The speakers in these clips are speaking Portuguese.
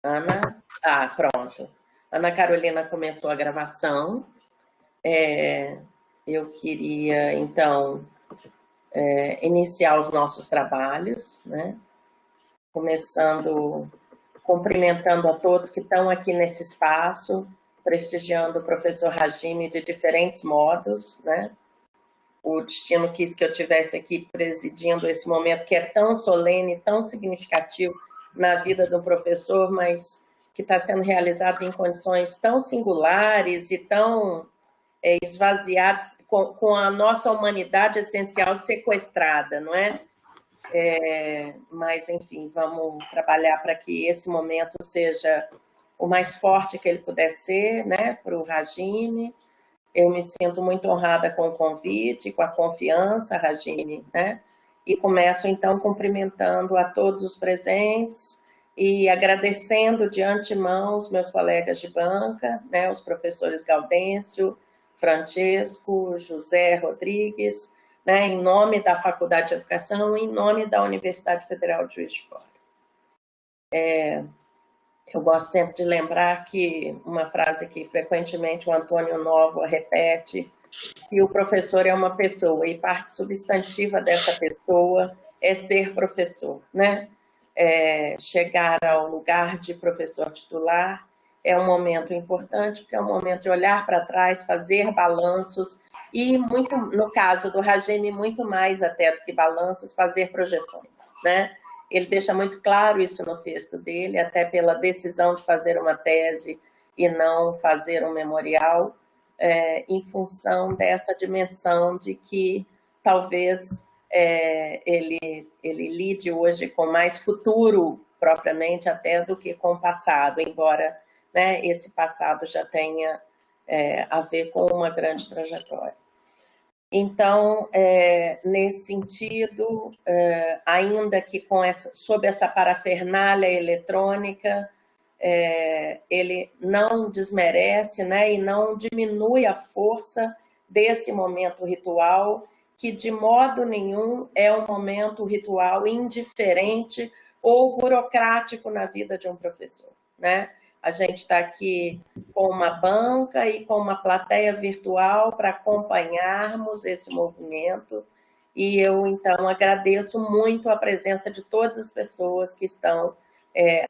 Ana, pronto. Ana Carolina começou a gravação. Eu queria, então, iniciar os nossos trabalhos, né? Começando, cumprimentando a todos que estão aqui nesse espaço, prestigiando o professor Hajime de diferentes modos, né? O destino quis que eu estivesse aqui presidindo esse momento que é tão solene, tão significativo na vida do professor, mas que está sendo realizado em condições tão singulares e tão esvaziadas, com a nossa humanidade essencial sequestrada, não é? Mas, enfim, vamos trabalhar para que esse momento seja o mais forte que ele puder ser, né, para o Hajime. Eu me sinto muito honrada com o convite, com a confiança, Hajime, né? E começo, então, cumprimentando a todos os presentes e agradecendo de antemão os meus colegas de banca, né? Os professores Gaudêncio, Francesco, José Rodrigues, né? Em nome da Faculdade de Educação, em nome da Universidade Federal de Juiz de Fora. Eu gosto sempre de lembrar que uma frase que frequentemente o Antônio Novo repete, que o professor é uma pessoa e parte substantiva dessa pessoa é ser professor, né? Chegar ao lugar de professor titular é um momento importante, porque é um momento de olhar para trás, fazer balanços e, muito, no caso do Hajime, muito mais até do que balanços, fazer projeções, né? Ele deixa muito claro isso no texto dele, até pela decisão de fazer uma tese e não fazer um memorial, em função dessa dimensão de que talvez ele lide hoje com mais futuro, propriamente, até do que com o passado, embora, né, esse passado já tenha a ver com uma grande trajetória. Então, nesse sentido, ainda que sob essa parafernália eletrônica, ele não desmerece, né, e não diminui a força desse momento ritual, que de modo nenhum é um momento ritual indiferente ou burocrático na vida de um professor, né? A gente está aqui com uma banca e com uma plateia virtual para acompanharmos esse movimento, e eu, então, agradeço muito a presença de todas as pessoas que estão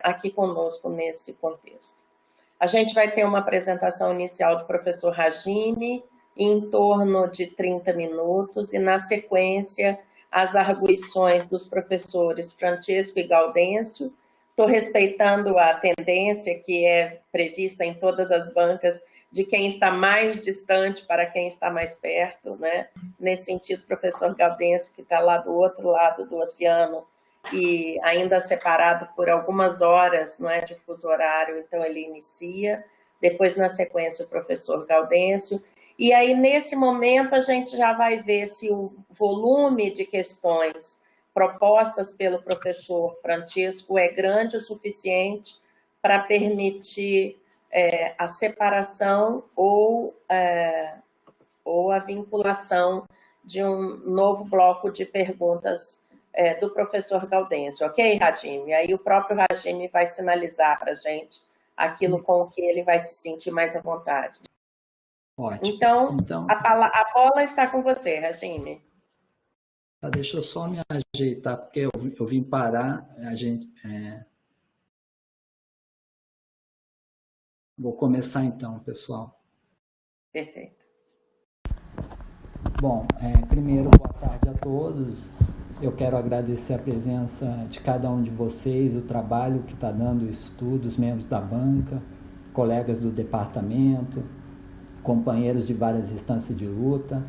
aqui conosco nesse contexto. A gente vai ter uma apresentação inicial do professor Hajime, em torno de 30 minutos, e, na sequência, as arguições dos professores Francesco e Gaudêncio. Estou respeitando a tendência que é prevista em todas as bancas de quem está mais distante para quem está mais perto, né? Nesse sentido, o professor Gaudêncio, que está lá do outro lado do oceano e ainda separado por algumas horas, não é, de fuso horário, então ele inicia. Depois, na sequência, o professor Gaudêncio. E aí, nesse momento, a gente já vai ver se o volume de questões propostas pelo professor Francesco é grande o suficiente para permitir a separação ou a vinculação de um novo bloco de perguntas do professor Gaudêncio, ok, Hajime? Aí o próprio Hajime vai sinalizar para a gente aquilo com o que ele vai se sentir mais à vontade. Ótimo. Então a bola está com você, Hajime. Deixa eu só me ajeitar, porque eu vim parar, Vou começar então, pessoal. Perfeito. Bom, primeiro, boa tarde a todos. Eu quero agradecer a presença de cada um de vocês, o trabalho que está dando o estudo, os membros da banca, colegas do departamento, companheiros de várias instâncias de luta,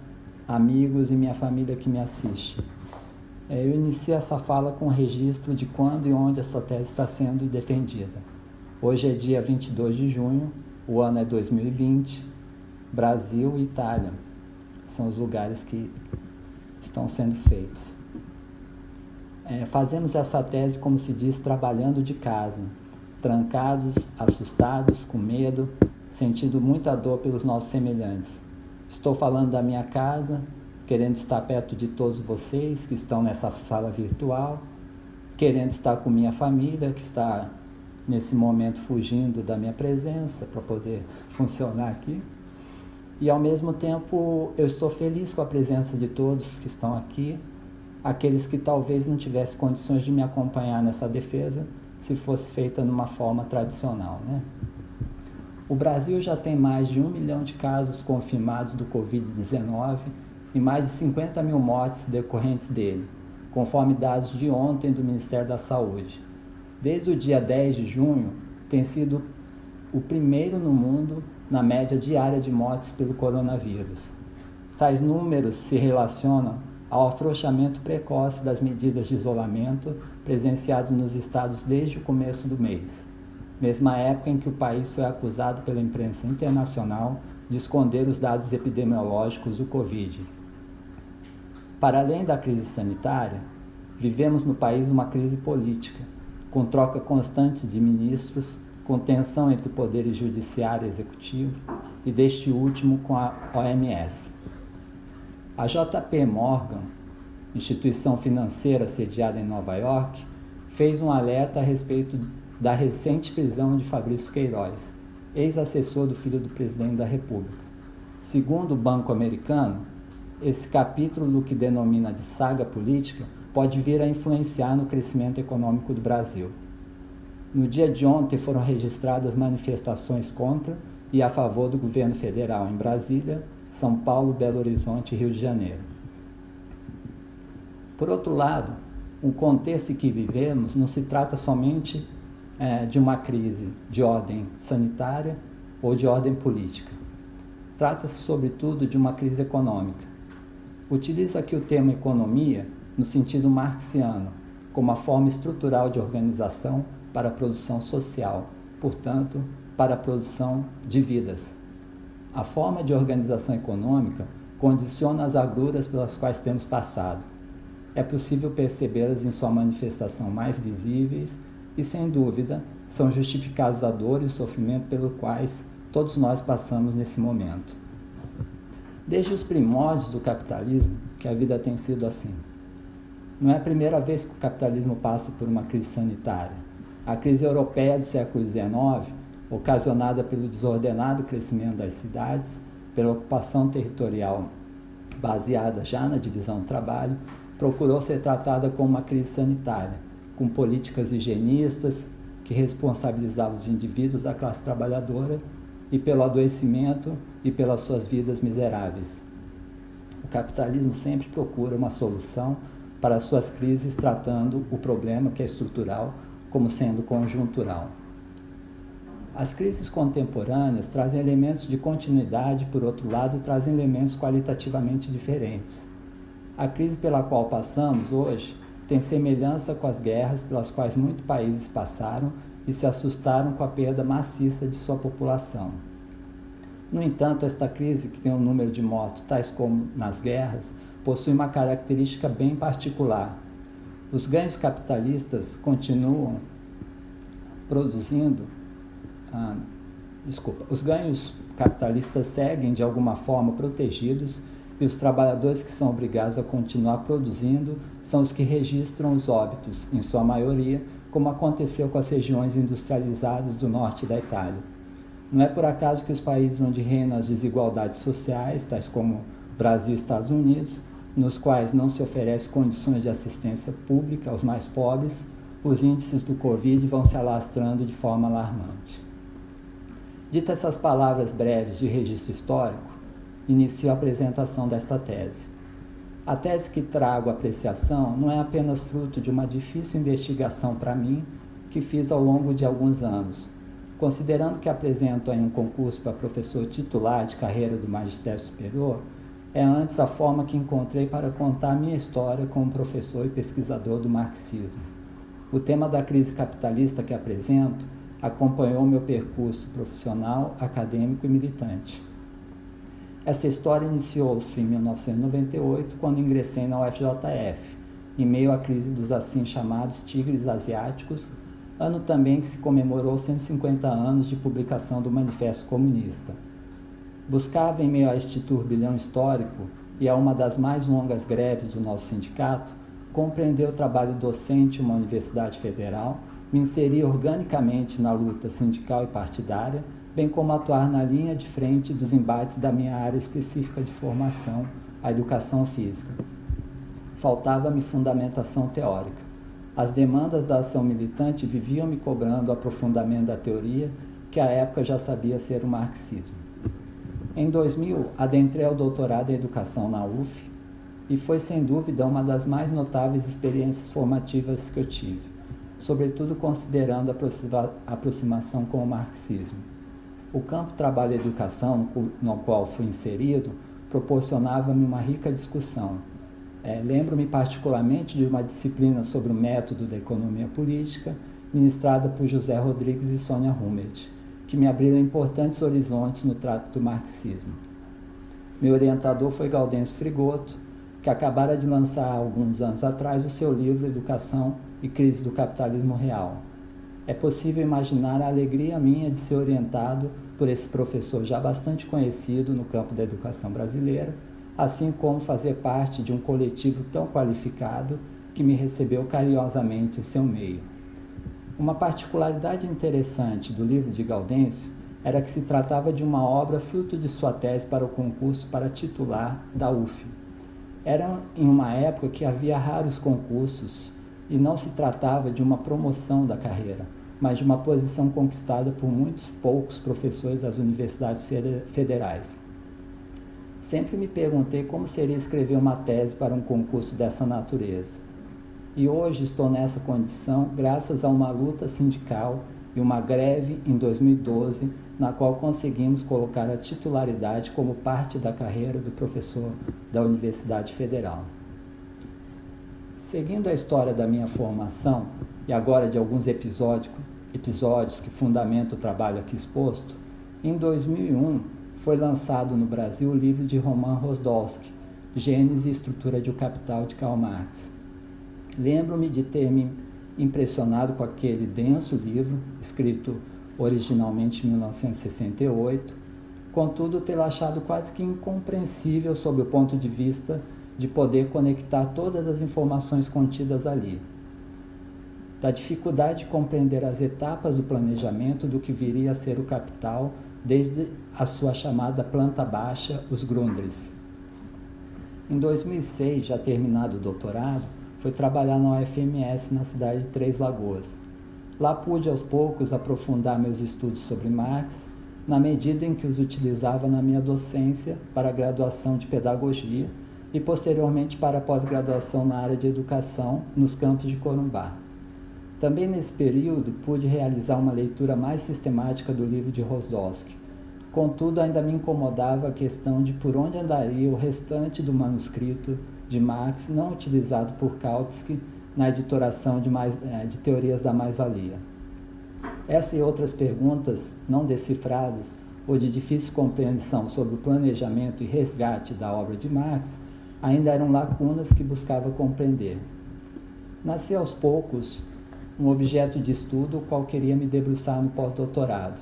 amigos e minha família que me assiste. Eu inicio essa fala com um registro de quando e onde essa tese está sendo defendida. Hoje é dia 22 de junho, o ano é 2020, Brasil e Itália são os lugares que estão sendo feitos. Fazemos essa tese, como se diz, trabalhando de casa, trancados, assustados, com medo, sentindo muita dor pelos nossos semelhantes. Estou falando da minha casa, querendo estar perto de todos vocês que estão nessa sala virtual, querendo estar com minha família, que está nesse momento fugindo da minha presença para poder funcionar aqui. E ao mesmo tempo eu estou feliz com a presença de todos que estão aqui, aqueles que talvez não tivessem condições de me acompanhar nessa defesa, se fosse feita numa forma tradicional, né? O Brasil já tem mais de 1 milhão de casos confirmados do Covid-19 e mais de 50 mil mortes decorrentes dele, conforme dados de ontem do Ministério da Saúde. Desde o dia 10 de junho, tem sido o primeiro no mundo na média diária de mortes pelo coronavírus. Tais números se relacionam ao afrouxamento precoce das medidas de isolamento presenciados nos estados desde o começo do mês, mesma época em que o país foi acusado pela imprensa internacional de esconder os dados epidemiológicos do Covid. Para além da crise sanitária, vivemos no país uma crise política, com troca constante de ministros, com tensão entre poderes judiciário e executivo, e deste último com a OMS. A JP Morgan, instituição financeira sediada em Nova York, fez um alerta a respeito da recente prisão de Fabrício Queiroz, ex-assessor do filho do presidente da República. Segundo o Banco Americano, esse capítulo do que denomina de saga política pode vir a influenciar no crescimento econômico do Brasil. No dia de ontem foram registradas manifestações contra e a favor do governo federal em Brasília, São Paulo, Belo Horizonte e Rio de Janeiro. Por outro lado, o contexto em que vivemos não se trata somente de uma crise de ordem sanitária ou de ordem política. Trata-se, sobretudo, de uma crise econômica. Utilizo aqui o termo economia no sentido marxiano, como a forma estrutural de organização para a produção social, portanto, para a produção de vidas. A forma de organização econômica condiciona as agruras pelas quais temos passado. É possível percebê-las em sua manifestação mais visíveis e, sem dúvida, são justificados a dor e o sofrimento pelos quais todos nós passamos nesse momento. Desde os primórdios do capitalismo, que a vida tem sido assim. Não é a primeira vez que o capitalismo passa por uma crise sanitária. A crise europeia do século XIX, ocasionada pelo desordenado crescimento das cidades, pela ocupação territorial baseada já na divisão do trabalho, procurou ser tratada como uma crise sanitária, com políticas higienistas que responsabilizavam os indivíduos da classe trabalhadora e pelo adoecimento e pelas suas vidas miseráveis. O capitalismo sempre procura uma solução para as suas crises, tratando o problema, que é estrutural, como sendo conjuntural. As crises contemporâneas trazem elementos de continuidade, por outro lado, trazem elementos qualitativamente diferentes. A crise pela qual passamos hoje tem semelhança com as guerras pelas quais muitos países passaram e se assustaram com a perda maciça de sua população. No entanto, esta crise, que tem um número de mortos tais como nas guerras, possui uma característica bem particular. Os ganhos capitalistas continuam produzindo, os ganhos capitalistas seguem de alguma forma protegidos e os trabalhadores que são obrigados a continuar produzindo são os que registram os óbitos, em sua maioria, como aconteceu com as regiões industrializadas do norte da Itália. Não é por acaso que os países onde reinam as desigualdades sociais, tais como Brasil e Estados Unidos, nos quais não se oferece condições de assistência pública aos mais pobres, os índices do Covid vão se alastrando de forma alarmante. Dita essas palavras breves de registro histórico, inicio a apresentação desta tese. A tese que trago à apreciação não é apenas fruto de uma difícil investigação para mim, que fiz ao longo de alguns anos. Considerando que apresento em um concurso para professor titular de carreira do Magistério Superior, é antes a forma que encontrei para contar minha história como professor e pesquisador do marxismo. O tema da crise capitalista que apresento acompanhou meu percurso profissional, acadêmico e militante. Essa história iniciou-se em 1998, quando ingressei na UFJF, em meio à crise dos assim chamados tigres asiáticos, ano também que se comemorou 150 anos de publicação do Manifesto Comunista. Buscava, em meio a este turbilhão histórico e a uma das mais longas greves do nosso sindicato, compreender o trabalho docente em uma universidade federal, me inserir organicamente na luta sindical e partidária, bem como atuar na linha de frente dos embates da minha área específica de formação, a educação física. Faltava-me fundamentação teórica. As demandas da ação militante viviam me cobrando o aprofundamento da teoria, que à época já sabia ser o marxismo. Em 2000, adentrei ao doutorado em educação na UF e foi sem dúvida uma das mais notáveis experiências formativas que eu tive, sobretudo considerando a aproximação com o marxismo. O campo trabalho-educação no qual fui inserido proporcionava-me uma rica discussão. Lembro-me particularmente de uma disciplina sobre o método da economia política, ministrada por José Rodrigues e Sônia Hummert, que me abriram importantes horizontes no trato do marxismo. Meu orientador foi Gaudêncio Frigoto, que acabara de lançar há alguns anos atrás o seu livro Educação e Crise do Capitalismo Real. É possível imaginar a alegria minha de ser orientado por esse professor já bastante conhecido no campo da educação brasileira, assim como fazer parte de um coletivo tão qualificado que me recebeu carinhosamente em seu meio. Uma particularidade interessante do livro de Gaudêncio era que se tratava de uma obra fruto de sua tese para o concurso para titular da UF. Era em uma época que havia raros concursos e não se tratava de uma promoção da carreira, mas de uma posição conquistada por muitos poucos professores das universidades federais. Sempre me perguntei como seria escrever uma tese para um concurso dessa natureza. E hoje estou nessa condição graças a uma luta sindical e uma greve em 2012, na qual conseguimos colocar a titularidade como parte da carreira do professor da Universidade Federal. Seguindo a história da minha formação, e agora de alguns episódios que fundamentam o trabalho aqui exposto, em 2001 foi lançado no Brasil o livro de Roman Rosdolsky, Gênese e Estrutura do Capital, de Karl Marx. Lembro-me de ter me impressionado com aquele denso livro, escrito originalmente em 1968, contudo tê-lo achado quase que incompreensível sob o ponto de vista de poder conectar todas as informações contidas ali. Da dificuldade de compreender as etapas do planejamento do que viria a ser o capital, desde a sua chamada planta baixa, os Grundrisse. Em 2006, já terminado o doutorado, fui trabalhar na UFMS na cidade de Três Lagoas. Lá pude aos poucos aprofundar meus estudos sobre Marx, na medida em que os utilizava na minha docência para a graduação de pedagogia e posteriormente para a pós-graduação na área de educação nos campos de Corumbá. Também nesse período pude realizar uma leitura mais sistemática do livro de Rosdolsky. Contudo, ainda me incomodava a questão de por onde andaria o restante do manuscrito de Marx não utilizado por Kautsky na editoração de teorias da mais-valia. Essa e outras perguntas não decifradas ou de difícil compreensão sobre o planejamento e resgate da obra de Marx ainda eram lacunas que buscava compreender. Nasci aos poucos um objeto de estudo o qual queria me debruçar no pós-doutorado.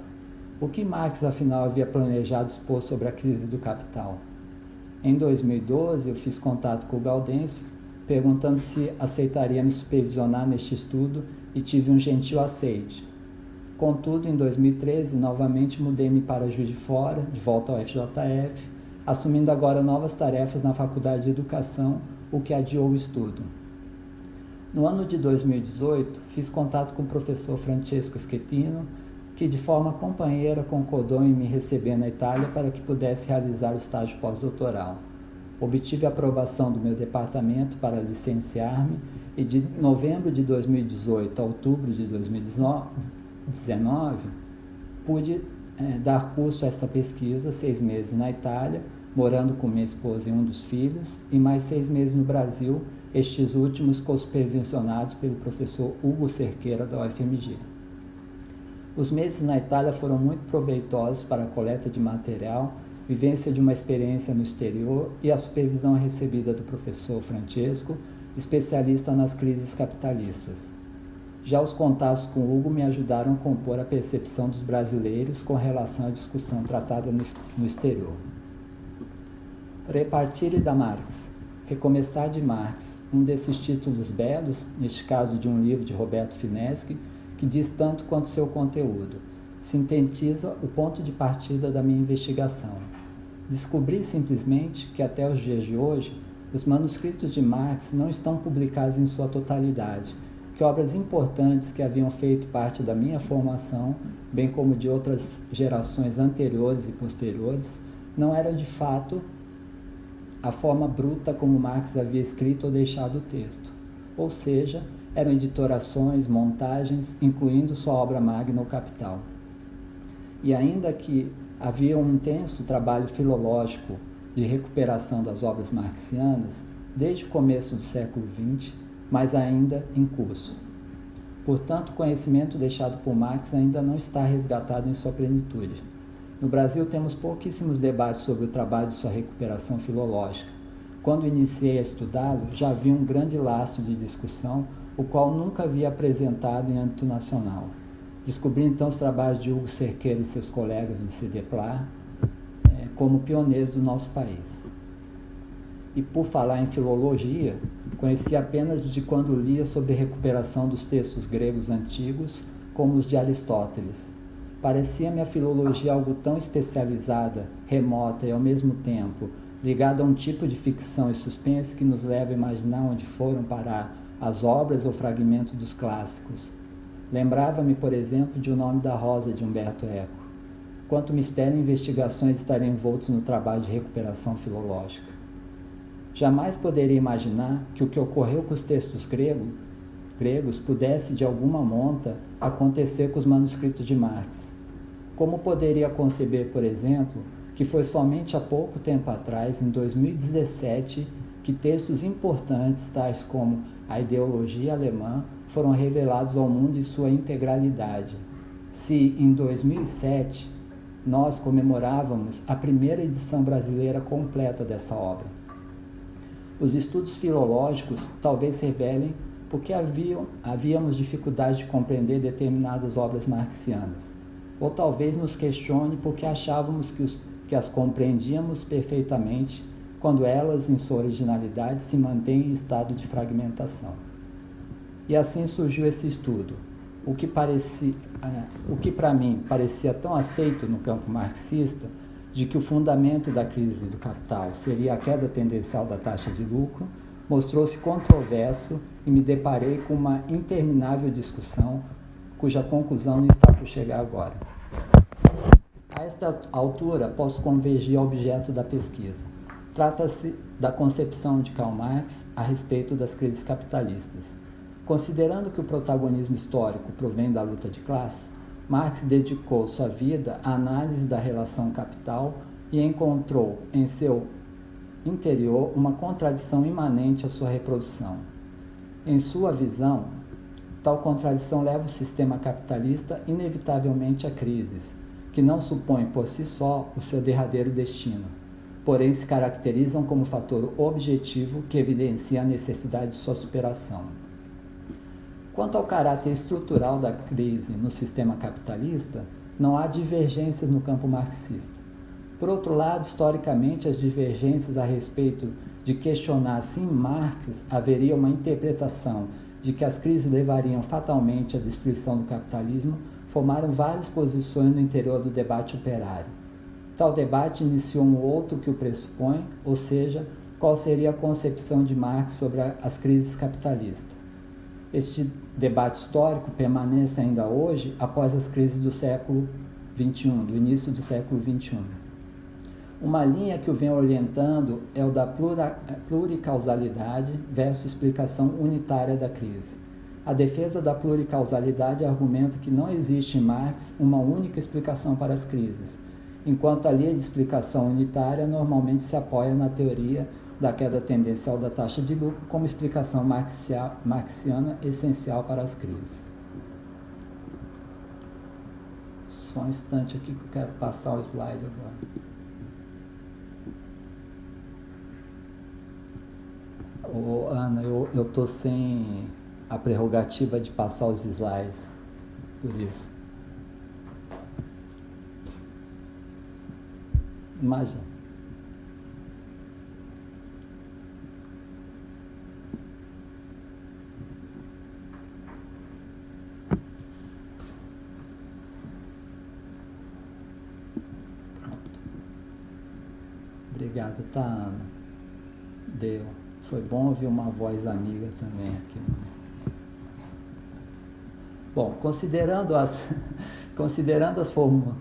O que Marx, afinal, havia planejado expor sobre a crise do capital? Em 2012, eu fiz contato com o Gaudêncio, perguntando se aceitaria me supervisionar neste estudo e tive um gentil aceite. Contudo, em 2013, novamente mudei-me para Juiz de Fora, de volta ao FJF, assumindo agora novas tarefas na Faculdade de Educação, o que adiou o estudo. No ano de 2018, fiz contato com o professor Francesco Schettino, que de forma companheira concordou em me receber na Itália para que pudesse realizar o estágio pós-doutoral. Obtive a aprovação do meu departamento para licenciar-me e de novembro de 2018 a outubro de 2019 pude dar curso a esta pesquisa, 6 meses na Itália, morando com minha esposa e um dos filhos, e mais 6 meses no Brasil, estes últimos co-supervisionados pelo professor Hugo Cerqueira, da UFMG. Os meses na Itália foram muito proveitosos para a coleta de material, vivência de uma experiência no exterior e a supervisão recebida do professor Francesco, especialista nas crises capitalistas. Já os contatos com Hugo me ajudaram a compor a percepção dos brasileiros com relação à discussão tratada no exterior. Repartire da Marx. Recomeçar de Marx, um desses títulos belos, neste caso de um livro de Roberto Fineschi, que diz tanto quanto seu conteúdo, sintetiza o ponto de partida da minha investigação. Descobri simplesmente que até os dias de hoje, os manuscritos de Marx não estão publicados em sua totalidade, que obras importantes que haviam feito parte da minha formação, bem como de outras gerações anteriores e posteriores, não eram de fato a forma bruta como Marx havia escrito ou deixado o texto, ou seja, eram editorações, montagens, incluindo sua obra magna, O Capital. E ainda que havia um intenso trabalho filológico de recuperação das obras marxianas, desde o começo do século XX, mas ainda em curso. Portanto, o conhecimento deixado por Marx ainda não está resgatado em sua plenitude. No Brasil, temos pouquíssimos debates sobre o trabalho de sua recuperação filológica. Quando iniciei a estudá-lo, já havia um grande laço de discussão, o qual nunca havia apresentado em âmbito nacional. Descobri então os trabalhos de Hugo Cerqueira e seus colegas do CDPLAR como pioneiros do nosso país. E por falar em filologia, conheci apenas de quando lia sobre recuperação dos textos gregos antigos, como os de Aristóteles. Parecia-me a filologia algo tão especializada, remota e, ao mesmo tempo, ligada a um tipo de ficção e suspense que nos leva a imaginar onde foram parar as obras ou fragmentos dos clássicos. Lembrava-me, por exemplo, de O Nome da Rosa, de Humberto Eco. Quanto mistério e investigações estariam envoltos no trabalho de recuperação filológica. Jamais poderia imaginar que o que ocorreu com os textos gregos pudesse, de alguma monta, acontecer com os manuscritos de Marx. Como poderia conceber, por exemplo, que foi somente há pouco tempo atrás, em 2017, que textos importantes, tais como a ideologia alemã, foram revelados ao mundo em sua integralidade. Se, em 2007, nós comemorávamos a primeira edição brasileira completa dessa obra. Os estudos filológicos talvez revelem porque havíamos dificuldade de compreender determinadas obras marxianas, ou talvez nos questione porque achávamos que as compreendíamos perfeitamente quando elas, em sua originalidade, se mantêm em estado de fragmentação. E assim surgiu esse estudo, o que para mim parecia tão aceito no campo marxista, de que o fundamento da crise do capital seria a queda tendencial da taxa de lucro, mostrou-se controverso e me deparei com uma interminável discussão, cuja conclusão não está por chegar agora. A esta altura, posso convergir ao objeto da pesquisa. Trata-se da concepção de Karl Marx a respeito das crises capitalistas. Considerando que o protagonismo histórico provém da luta de classe, Marx dedicou sua vida à análise da relação capital e encontrou em seu interior uma contradição imanente à sua reprodução. Em sua visão, tal contradição leva o sistema capitalista inevitavelmente a crises, que não supõem por si só o seu derradeiro destino, porém se caracterizam como fator objetivo que evidencia a necessidade de sua superação. Quanto ao caráter estrutural da crise no sistema capitalista, não há divergências no campo marxista. Por outro lado, historicamente, as divergências a respeito de questionar se em Marx haveria uma interpretação de que as crises levariam fatalmente à destruição do capitalismo formaram várias posições no interior do debate operário. Tal debate iniciou um outro que o pressupõe, ou seja, qual seria a concepção de Marx sobre as crises capitalistas. Este debate histórico permanece ainda hoje após as crises do século XXI, do início do século XXI. Uma linha que o vem orientando é o da pluricausalidade versus explicação unitária da crise. A defesa da pluricausalidade argumenta que não existe em Marx uma única explicação para as crises, enquanto a linha de explicação unitária normalmente se apoia na teoria da queda tendencial da taxa de lucro como explicação marxiana essencial para as crises. Só um instante aqui que eu quero passar o slide agora. Ana, eu estou sem a prerrogativa de passar os slides, por isso. Imagina. Obrigado, Ana. Deu. Foi bom ouvir uma voz amiga também aqui. Bom, considerando as fórmulas...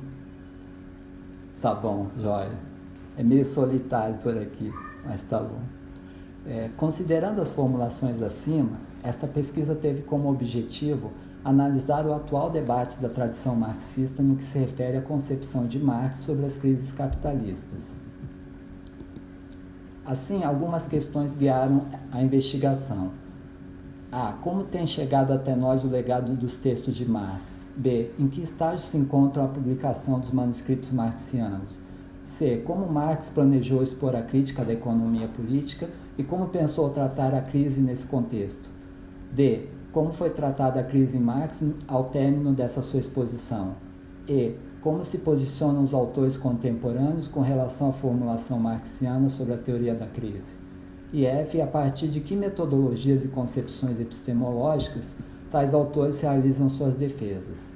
Tá bom, joia. É meio solitário por aqui, mas tá bom. Considerando as formulações acima, esta pesquisa teve como objetivo analisar o atual debate da tradição marxista no que se refere à concepção de Marx sobre as crises capitalistas. Assim, algumas questões guiaram a investigação. A. Como tem chegado até nós o legado dos textos de Marx? B. Em que estágio se encontra a publicação dos manuscritos marxianos? C. Como Marx planejou expor a crítica da economia política e como pensou tratar a crise nesse contexto? D. Como foi tratada a crise em Marx ao término dessa sua exposição? E. Como se posicionam os autores contemporâneos com relação à formulação marxiana sobre a teoria da crise? E F. A partir de que metodologias e concepções epistemológicas tais autores realizam suas defesas?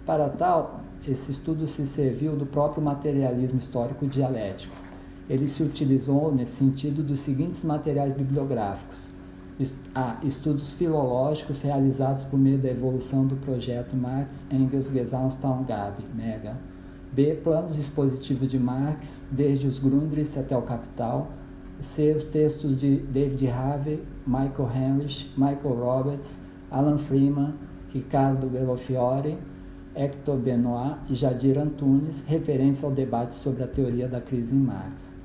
Para tal, esse estudo se serviu do próprio materialismo histórico dialético. Ele se utilizou, nesse sentido, dos seguintes materiais bibliográficos. A. Estudos filológicos realizados por meio da evolução do projeto Marx, Engels, Gesamthangabe, MEGA. B. Planos expositivos de Marx, desde os Grundrisse até o Capital. C. Os textos de David Harvey, Michael Heinrich, Michael Roberts, Alan Freeman, Ricardo Belofiore, Hector Benoit e Jadir Antunes, referência ao debate sobre a teoria da crise em Marx.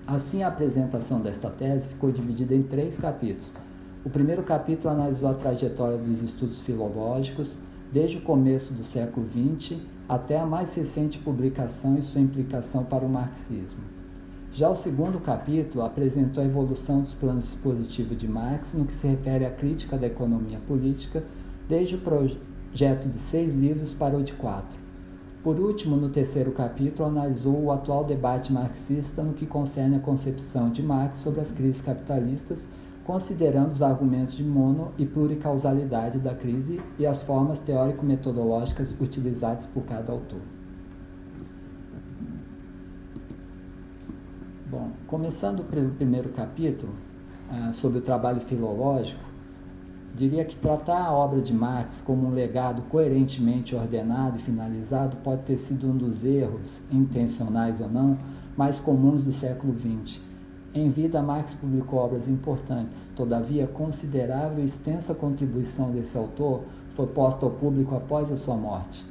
Assim, a apresentação desta tese ficou dividida em 3 capítulos. O primeiro capítulo analisou a trajetória dos estudos filológicos, desde o começo do século XX até a mais recente publicação e sua implicação para o marxismo. Já o segundo capítulo apresentou a evolução dos planos expositivos de Marx no que se refere à crítica da economia política, desde o projeto de 6 livros para o de 4. Por último, no terceiro capítulo, analisou o atual debate marxista no que concerne a concepção de Marx sobre as crises capitalistas, considerando os argumentos de mono e pluricausalidade da crise e as formas teórico-metodológicas utilizadas por cada autor. Bom, começando pelo primeiro capítulo, sobre o trabalho filológico, diria que tratar a obra de Marx como um legado coerentemente ordenado e finalizado pode ter sido um dos erros, intencionais ou não, mais comuns do século XX. Em vida, Marx publicou obras importantes, todavia, considerável e extensa contribuição desse autor foi posta ao público após a sua morte.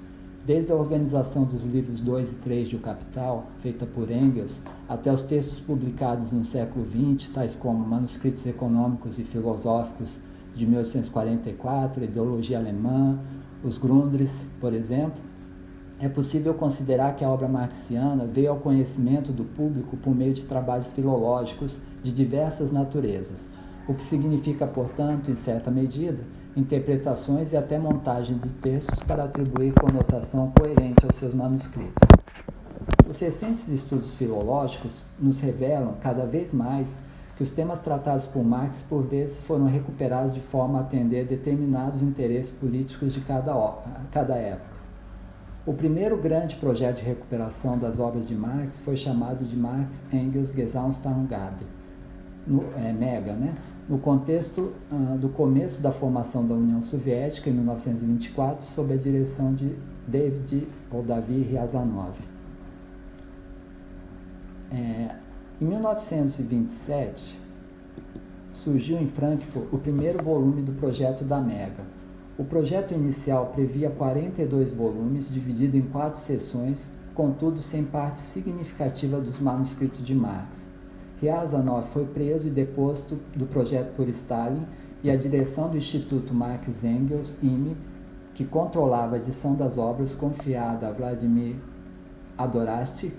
Desde a organização dos livros 2 e 3 de O Capital, feita por Engels, até os textos publicados no século XX, tais como Manuscritos Econômicos e Filosóficos de 1844, Ideologia Alemã, os Grundrisse, por exemplo, é possível considerar que a obra marxiana veio ao conhecimento do público por meio de trabalhos filológicos de diversas naturezas, o que significa, portanto, em certa medida, interpretações e até montagem de textos para atribuir conotação coerente aos seus manuscritos. Os recentes estudos filológicos nos revelam, cada vez mais, que os temas tratados por Marx, por vezes, foram recuperados de forma a atender determinados interesses políticos de cada época. O primeiro grande projeto de recuperação das obras de Marx foi chamado de Marx, Engels, Gesamthangabe, MEGA, no contexto do começo da formação da União Soviética, em 1924, sob a direção de Davi Riazanov. Em 1927, surgiu em Frankfurt o primeiro volume do projeto da MEGA. O projeto inicial previa 42 volumes, dividido em 4 seções, contudo sem parte significativa dos manuscritos de Marx. Riazanov foi preso e deposto do projeto por Stalin, e a direção do Instituto Marx Engels, IME, que controlava a edição das obras, confiada a Vladimir Adorastik,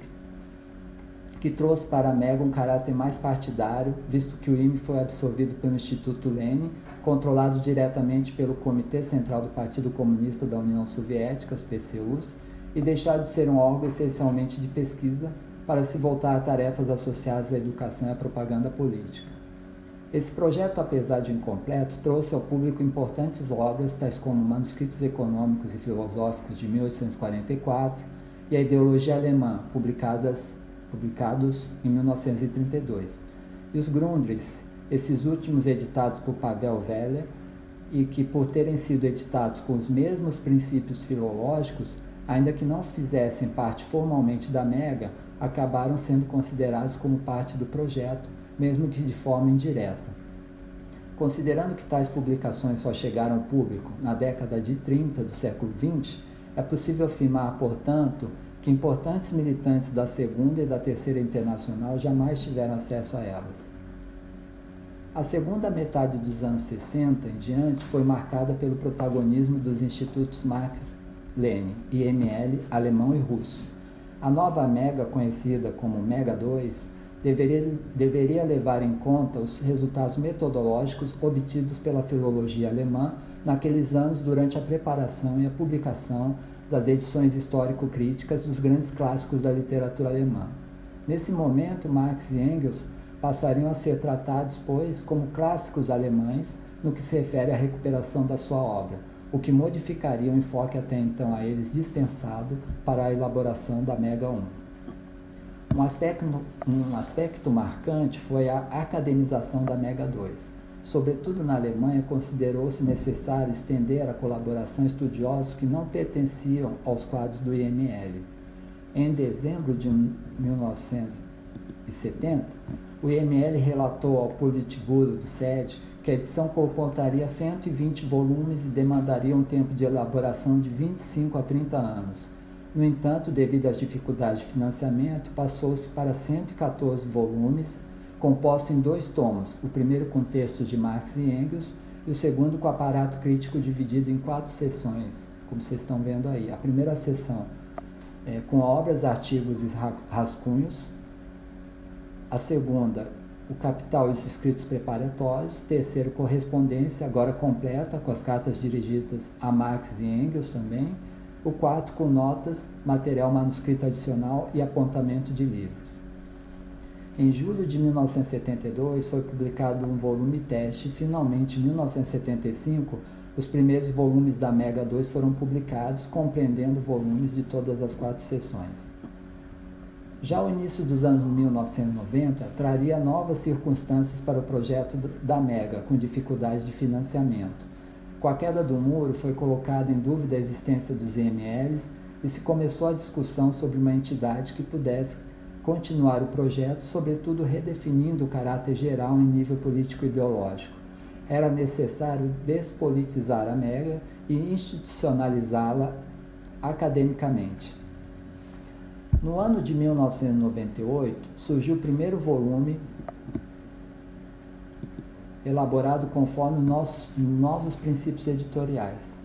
que trouxe para a MEGA um caráter mais partidário, visto que o IME foi absorvido pelo Instituto Lenin, controlado diretamente pelo Comitê Central do Partido Comunista da União Soviética, os PCUs, e deixado de ser um órgão essencialmente de pesquisa para se voltar a tarefas associadas à educação e à propaganda política. Esse projeto, apesar de incompleto, trouxe ao público importantes obras, tais como Manuscritos Econômicos e Filosóficos de 1844 e a Ideologia Alemã, publicadas publicados em 1932. E os Grundrisse, esses últimos editados por Pavel Weller, e que, por terem sido editados com os mesmos princípios filológicos, ainda que não fizessem parte formalmente da Mega, acabaram sendo considerados como parte do projeto, mesmo que de forma indireta. Considerando que tais publicações só chegaram ao público na década de 30 do século XX, é possível afirmar, portanto, que importantes militantes da Segunda e da Terceira Internacional jamais tiveram acesso a elas. A segunda metade dos anos 60 em diante foi marcada pelo protagonismo dos institutos Marx-Lenin, IML, alemão e russo. A nova Mega, conhecida como Mega 2, deveria levar em conta os resultados metodológicos obtidos pela filologia alemã naqueles anos durante a preparação e a publicação das edições histórico-críticas dos grandes clássicos da literatura alemã. Nesse momento, Marx e Engels passariam a ser tratados, pois, como clássicos alemães no que se refere à recuperação da sua obra, o que modificaria o enfoque até então a eles dispensado para a elaboração da Mega 1. Um aspecto marcante foi a academização da Mega 2. Sobretudo na Alemanha, considerou-se necessário estender a colaboração a estudiosos que não pertenciam aos quadros do IML. Em dezembro de 1970, o IML relatou ao Politburo do SED que a edição comportaria 120 volumes e demandaria um tempo de elaboração de 25 a 30 anos. No entanto, devido às dificuldades de financiamento, passou-se para 114 volumes, composto em 2 tomos, o primeiro com textos de Marx e Engels e o segundo com aparato crítico dividido em 4 seções, como vocês estão vendo aí. A primeira seção com obras, artigos e rascunhos. A segunda, o Capital e os escritos preparatórios. Terceiro, correspondência, agora completa, com as cartas dirigidas a Marx e Engels também. O quarto, com notas, material manuscrito adicional e apontamento de livros. Em julho de 1972, foi publicado um volume teste e, finalmente, em 1975, os primeiros volumes da Mega 2 foram publicados, compreendendo volumes de todas as 4 seções. Já o início dos anos 1990 traria novas circunstâncias para o projeto da Mega, com dificuldades de financiamento. Com a queda do muro, foi colocada em dúvida a existência dos IMLs e se começou a discussão sobre uma entidade que pudesse continuar o projeto, sobretudo redefinindo o caráter geral em nível político-ideológico. Era necessário despolitizar a Mega e institucionalizá-la academicamente. No ano de 1998, surgiu o primeiro volume, elaborado conforme os novos princípios editoriais.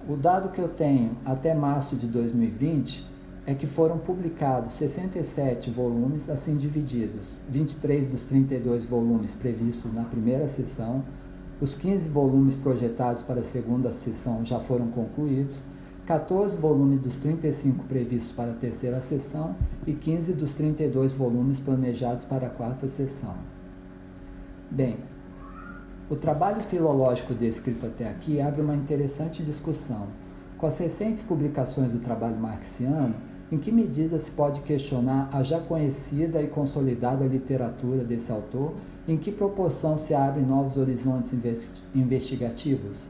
O dado que eu tenho até março de 2020 é que foram publicados 67 volumes, assim divididos: 23 dos 32 volumes previstos na primeira sessão, os 15 volumes projetados para a segunda sessão já foram concluídos, 14 volumes dos 35 previstos para a terceira sessão e 15 dos 32 volumes planejados para a quarta sessão. Bem, o trabalho filológico descrito até aqui abre uma interessante discussão. Com as recentes publicações do trabalho marxiano, em que medida se pode questionar a já conhecida e consolidada literatura desse autor? Em que proporção se abrem novos horizontes investigativos?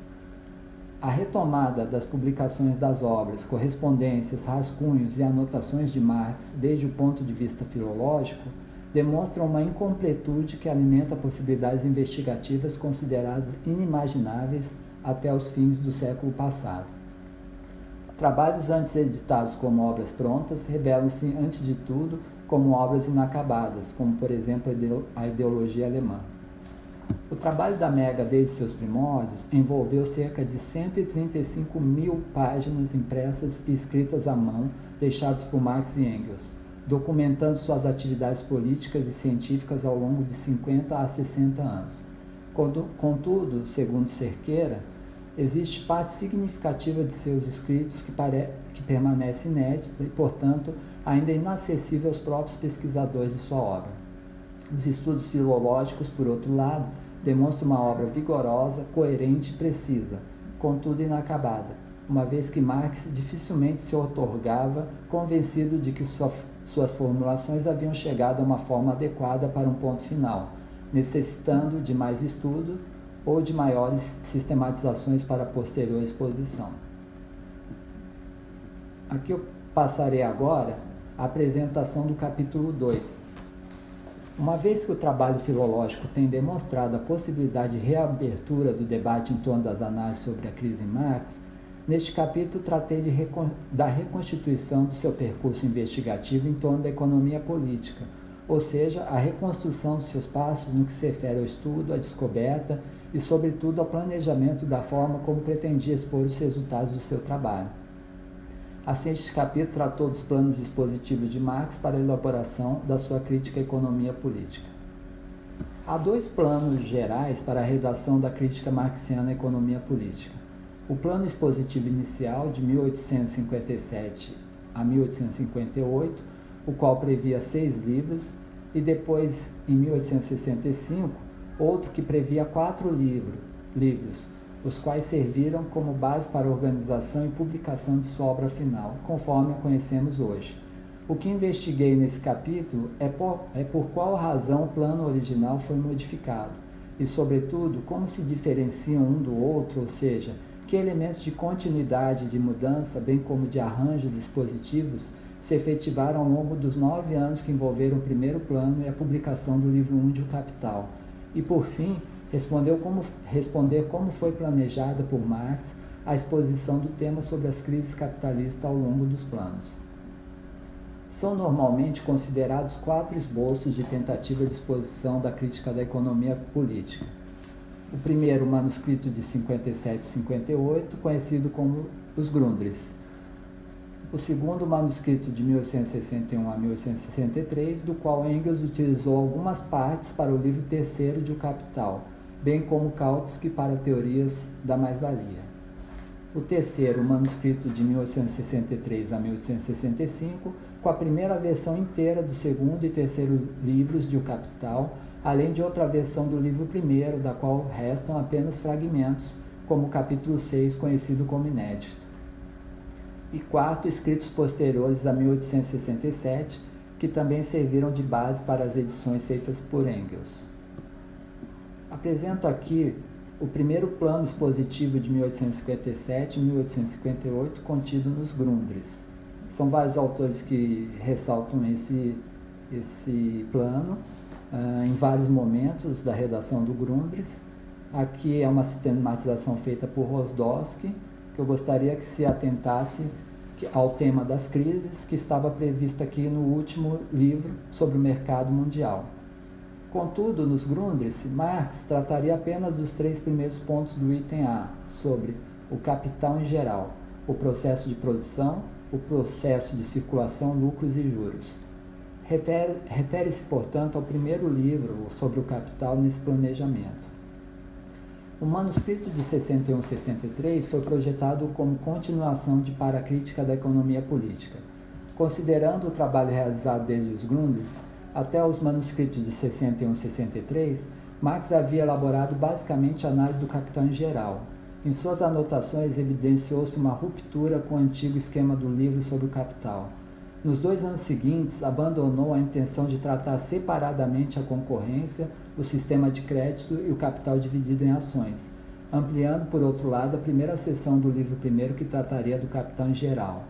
A retomada das publicações das obras, correspondências, rascunhos e anotações de Marx, desde o ponto de vista filológico, demonstram uma incompletude que alimenta possibilidades investigativas consideradas inimagináveis até os fins do século passado. Trabalhos antes editados como obras prontas revelam-se, antes de tudo, como obras inacabadas, como, por exemplo, a ideologia alemã. O trabalho da Mega desde seus primórdios envolveu cerca de 135 mil páginas impressas e escritas à mão, deixadas por Marx e Engels, documentando suas atividades políticas e científicas ao longo de 50 a 60 anos. Contudo, segundo Cerqueira, existe parte significativa de seus escritos que permanece inédita e, portanto, ainda inacessível aos próprios pesquisadores de sua obra. Os estudos filológicos, por outro lado, demonstram uma obra vigorosa, coerente e precisa, contudo inacabada, uma vez que Marx dificilmente se outorgava convencido de que suas formulações haviam chegado a uma forma adequada para um ponto final, necessitando de mais estudo ou de maiores sistematizações para a posterior exposição. Aqui eu passarei agora a apresentação do capítulo 2. Uma vez que o trabalho filológico tem demonstrado a possibilidade de reabertura do debate em torno das análises sobre a crise em Marx, neste capítulo tratei da reconstituição do seu percurso investigativo em torno da economia política, ou seja, a reconstrução dos seus passos no que se refere ao estudo, à descoberta e, sobretudo, ao planejamento da forma como pretendia expor os resultados do seu trabalho. Assim, este capítulo tratou dos planos expositivos de Marx para a elaboração da sua crítica à economia política. Há dois planos gerais para a redação da crítica marxiana à economia política. O plano expositivo inicial, de 1857 a 1858, o qual previa 6 livros, e depois, em 1865, outro que previa 4 livros, os quais serviram como base para a organização e publicação de sua obra final, conforme a conhecemos hoje. O que investiguei nesse capítulo é por qual razão o plano original foi modificado, e, sobretudo, como se diferenciam um do outro, ou seja, que elementos de continuidade e de mudança, bem como de arranjos expositivos, se efetivaram ao longo dos 9 anos que envolveram o primeiro plano e a publicação do livro 1 de O Capital. E, por fim, responder como foi planejada por Marx a exposição do tema sobre as crises capitalistas ao longo dos planos. São normalmente considerados 4 esboços de tentativa de exposição da crítica da economia política. O primeiro, manuscrito de 57 e 58, conhecido como os Grundrisse. O segundo, manuscrito de 1861 a 1863, do qual Engels utilizou algumas partes para o livro terceiro de O Capital, bem como Kautsky para teorias da mais-valia. O terceiro, manuscrito de 1863 a 1865, com a primeira versão inteira do segundo e terceiro livros de O Capital, além de outra versão do livro primeiro, da qual restam apenas fragmentos, como o capítulo 6, conhecido como inédito. E quarto, escritos posteriores a 1867, que também serviram de base para as edições feitas por Engels. Apresento aqui o primeiro plano expositivo de 1857 e 1858, contido nos Grundrisse. São vários autores que ressaltam esse plano em vários momentos da redação do Grundrisse. Aqui é uma sistematização feita por Rosdowski, que eu gostaria que se atentasse ao tema das crises, que estava previsto aqui no último livro sobre o mercado mundial. Contudo, nos Grundrisse, Marx trataria apenas dos 3 primeiros pontos do item A, sobre o capital em geral, o processo de produção, o processo de circulação, lucros e juros. Refere-se, portanto, ao primeiro livro sobre o capital nesse planejamento. O manuscrito de 61 e 63 foi projetado como continuação de Para a Crítica da Economia Política. Considerando o trabalho realizado desde os Grundrisse até os manuscritos de 61 e 63, Marx havia elaborado basicamente a análise do capital em geral. Em suas anotações, evidenciou-se uma ruptura com o antigo esquema do livro sobre o capital. Nos 2 anos seguintes, abandonou a intenção de tratar separadamente a concorrência, o sistema de crédito e o capital dividido em ações, ampliando, por outro lado, a primeira seção do livro primeiro que trataria do capital em geral.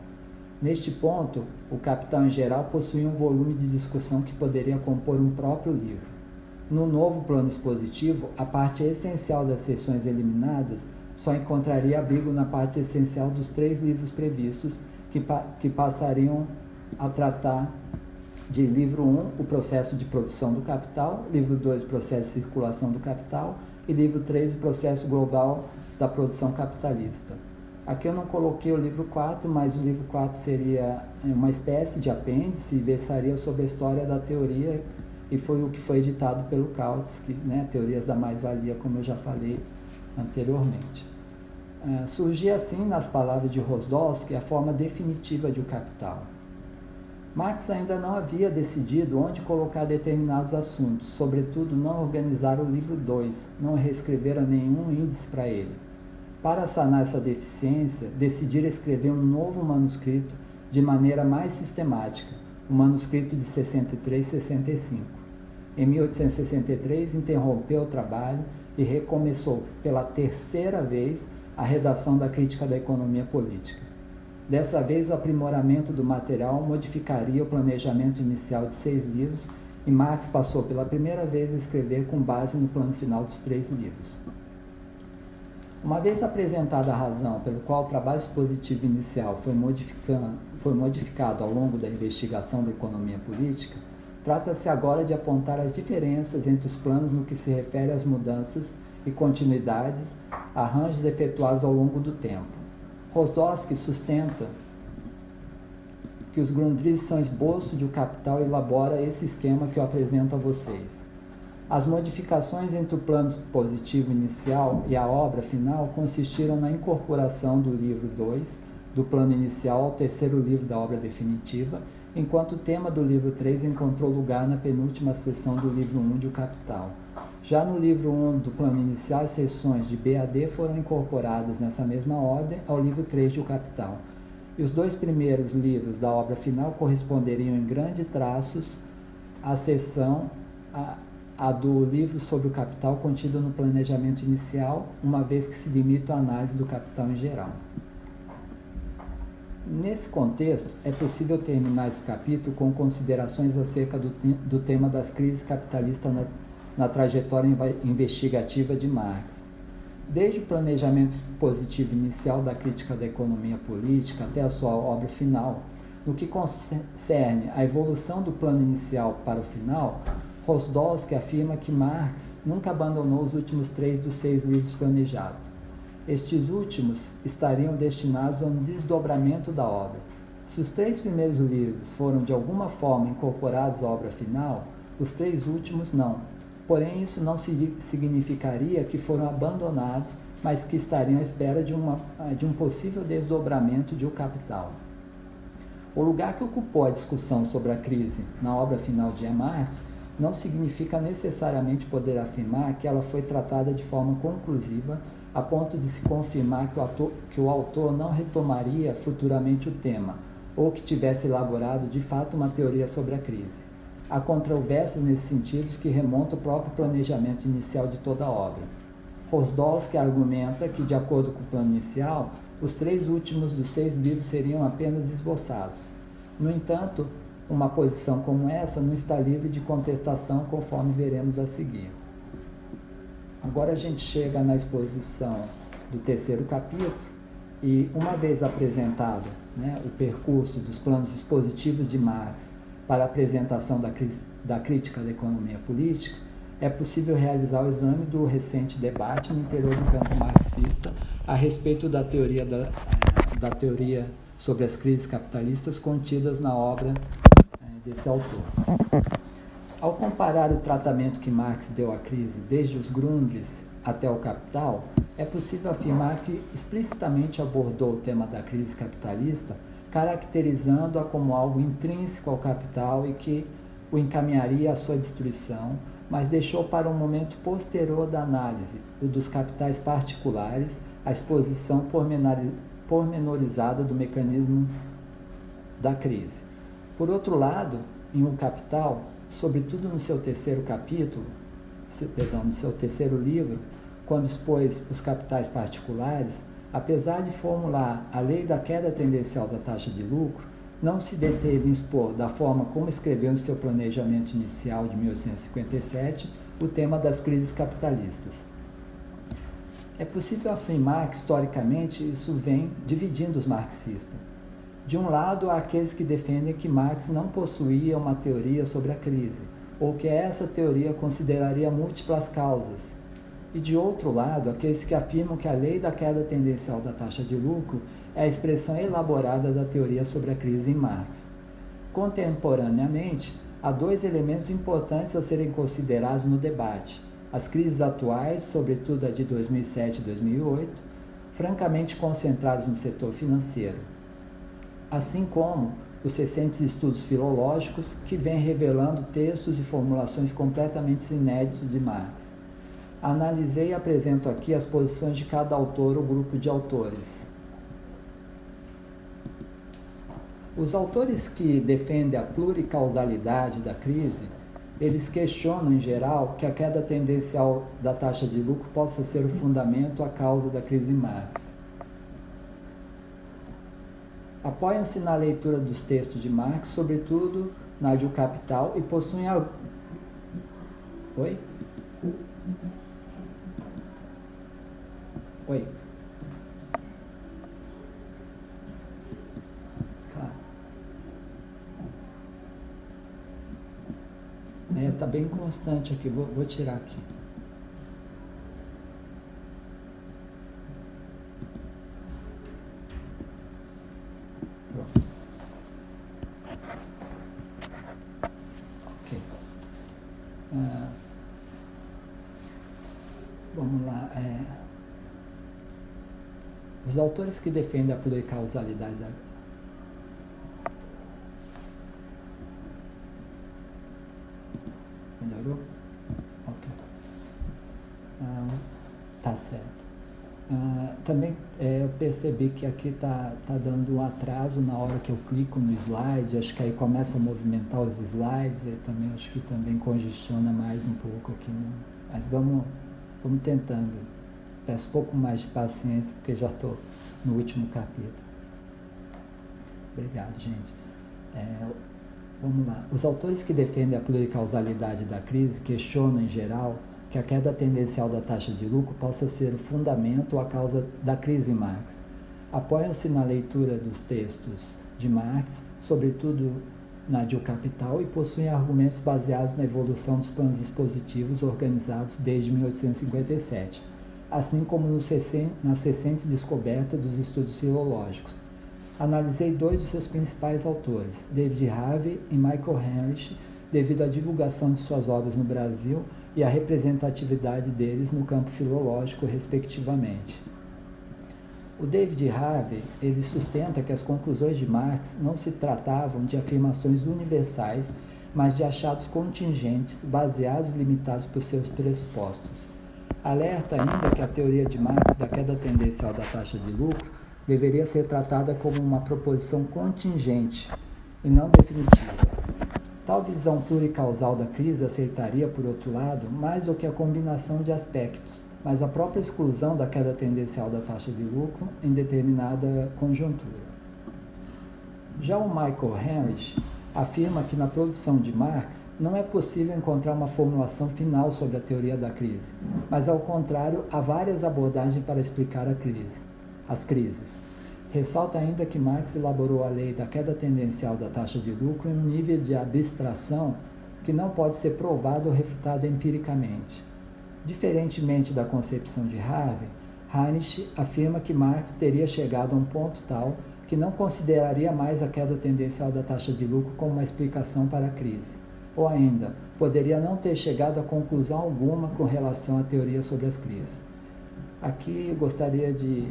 Neste ponto, o capital em geral possuía um volume de discussão que poderia compor um próprio livro. No novo plano expositivo, a parte essencial das seções eliminadas só encontraria abrigo na parte essencial dos 3 livros previstos, que passariam a tratar de livro 1, o processo de produção do capital, livro 2, o processo de circulação do capital, e livro 3, o processo global da produção capitalista. Aqui eu não coloquei o livro 4, mas o livro 4 seria uma espécie de apêndice e versaria sobre a história da teoria, e foi o que foi editado pelo Kautsky, né, Teorias da Mais-Valia, como eu já falei anteriormente. Surgia assim, nas palavras de Rosdowski, a forma definitiva de O Capital. Marx ainda não havia decidido onde colocar determinados assuntos, sobretudo não organizar o livro 2, não reescrever nenhum índice para ele. Para sanar essa deficiência, decidiram escrever um novo manuscrito de maneira mais sistemática, o manuscrito de 63-65. Em 1863, interrompeu o trabalho e recomeçou, pela terceira vez, a redação da Crítica da Economia Política. Dessa vez, o aprimoramento do material modificaria o planejamento inicial de 6 livros e Marx passou pela primeira vez a escrever com base no plano final dos 3 livros. Uma vez apresentada a razão pelo qual o trabalho expositivo inicial foi modificado ao longo da investigação da economia política, trata-se agora de apontar as diferenças entre os planos no que se refere às mudanças e continuidades, arranjos efetuados ao longo do tempo. Rosdowski sustenta que os Grundrisse são esboço de O Capital e elabora esse esquema que eu apresento a vocês. As modificações entre o plano expositivo inicial e a obra final consistiram na incorporação do livro 2 do plano inicial ao terceiro livro da obra definitiva, enquanto o tema do livro 3 encontrou lugar na penúltima seção do livro 1 de O Capital. Já no livro 1 do plano inicial, as seções de B a D foram incorporadas nessa mesma ordem ao livro 3 de O Capital. E os 2 primeiros livros da obra final corresponderiam em grandes traços à seção a do livro sobre o capital contido no planejamento inicial, uma vez que se limita à análise do capital em geral. Nesse contexto, é possível terminar esse capítulo com considerações acerca do tema das crises capitalistas na trajetória investigativa de Marx. Desde o planejamento expositivo inicial da Crítica da Economia Política até a sua obra final, no que concerne à evolução do plano inicial para o final, Rosdowski afirma que Marx nunca abandonou os últimos 3 dos 6 livros planejados. Estes últimos estariam destinados a um desdobramento da obra. Se os 3 primeiros livros foram de alguma forma incorporados à obra final, os 3 últimos não. Porém, isso não significaria que foram abandonados, mas que estariam à espera de um possível desdobramento de O Capital. O lugar que ocupou a discussão sobre a crise na obra final de Marx não significa necessariamente poder afirmar que ela foi tratada de forma conclusiva a ponto de se confirmar que o autor não retomaria futuramente o tema, ou que tivesse elaborado de fato uma teoria sobre a crise. Há controvérsias nesses sentidos que remontam ao próprio planejamento inicial de toda a obra. Rosdowski argumenta que, de acordo com o plano inicial, os 3 últimos dos 6 livros seriam apenas esboçados. No entanto, uma posição como essa não está livre de contestação, conforme veremos a seguir. Agora a gente chega na exposição do terceiro capítulo e, uma vez apresentado o percurso dos planos expositivos de Marx para a apresentação da crítica da economia política, é possível realizar o exame do recente debate no interior do campo marxista a respeito da teoria sobre as crises capitalistas contidas na obra desse autor. Ao comparar o tratamento que Marx deu à crise desde os Grundrisse até o Capital, é possível afirmar que explicitamente abordou o tema da crise capitalista, caracterizando-a como algo intrínseco ao capital e que o encaminharia à sua destruição, mas deixou para um momento posterior da análise, o dos capitais particulares, a exposição pormenorizada do mecanismo da crise. Por outro lado, em O Capital, sobretudo no seu terceiro livro, quando expôs os capitais particulares, apesar de formular a lei da queda tendencial da taxa de lucro, não se deteve em expor, da forma como escreveu em seu planejamento inicial de 1857, o tema das crises capitalistas. É possível afirmar que, historicamente, isso vem dividindo os marxistas. De um lado, há aqueles que defendem que Marx não possuía uma teoria sobre a crise, ou que essa teoria consideraria múltiplas causas. E de outro lado, aqueles que afirmam que a lei da queda tendencial da taxa de lucro é a expressão elaborada da teoria sobre a crise em Marx. Contemporaneamente, há 2 elementos importantes a serem considerados no debate: as crises atuais, sobretudo a de 2007 e 2008, francamente concentradas no setor financeiro, assim como os recentes estudos filológicos que vêm revelando textos e formulações completamente inéditos de Marx. Analisei e apresento aqui as posições de cada autor ou grupo de autores. Os autores que defendem a pluricausalidade da crise, eles questionam, em geral, que a queda tendencial da taxa de lucro possa ser o fundamento, a causa da crise em Marx. Apoiam-se na leitura dos textos de Marx, sobretudo na de O Capital, e possuem a... Oi? Oi? Claro. Tá bem constante aqui, vou tirar aqui. Pronto. Ok. Vamos lá. Os autores que defendem a pluricausalidade da... Melhorou? Ok. Tá certo. Também eu percebi que aqui tá dando um atraso na hora que eu clico no slide, acho que aí começa a movimentar os slides, e também acho que também congestiona mais um pouco aqui, né? Mas vamos tentando. Peço um pouco mais de paciência, porque já estou no último capítulo. Obrigado, gente. Vamos lá. Os autores que defendem a pluricausalidade da crise questionam, em geral, que a queda tendencial da taxa de lucro possa ser o fundamento ou a causa da crise em Marx. Apoiam-se na leitura dos textos de Marx, sobretudo na de O Capital, e possuem argumentos baseados na evolução dos planos dispositivos organizados desde 1857, assim como nas recentes descobertas dos estudos filológicos. Analisei dois dos seus principais autores, David Harvey e Michael Heinrich, devido à divulgação de suas obras no Brasil e à representatividade deles no campo filológico, respectivamente. O David Harvey, ele sustenta que as conclusões de Marx não se tratavam de afirmações universais, mas de achados contingentes, baseados e limitados por seus pressupostos. Alerta ainda que a teoria de Marx da queda tendencial da taxa de lucro deveria ser tratada como uma proposição contingente e não definitiva. Tal visão pluricausal da crise aceitaria, por outro lado, mais do que a combinação de aspectos, mas a própria exclusão da queda tendencial da taxa de lucro em determinada conjuntura. Já o Michael Heinrich afirma que na produção de Marx não é possível encontrar uma formulação final sobre a teoria da crise, mas, ao contrário, há várias abordagens para explicar as crises. Ressalta ainda que Marx elaborou a lei da queda tendencial da taxa de lucro em um nível de abstração que não pode ser provado ou refutado empiricamente. Diferentemente da concepção de Harvey, Heinrich afirma que Marx teria chegado a um ponto tal que não consideraria mais a queda tendencial da taxa de lucro como uma explicação para a crise. Ou ainda, poderia não ter chegado a conclusão alguma com relação à teoria sobre as crises. Aqui eu gostaria de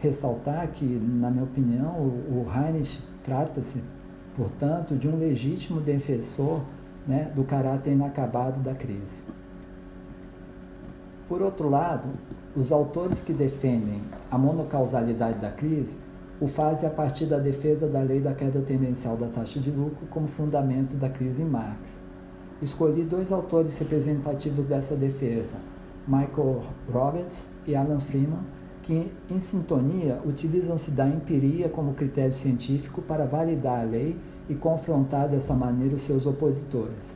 ressaltar que, na minha opinião, o Heinrich trata-se, portanto, de um legítimo defensor, né, do caráter inacabado da crise. Por outro lado, os autores que defendem a monocausalidade da crise o fazem a partir da defesa da lei da queda tendencial da taxa de lucro como fundamento da crise em Marx. Escolhi dois autores representativos dessa defesa, Michael Roberts e Alan Freeman, que, em sintonia, utilizam-se da empiria como critério científico para validar a lei e confrontar dessa maneira os seus opositores.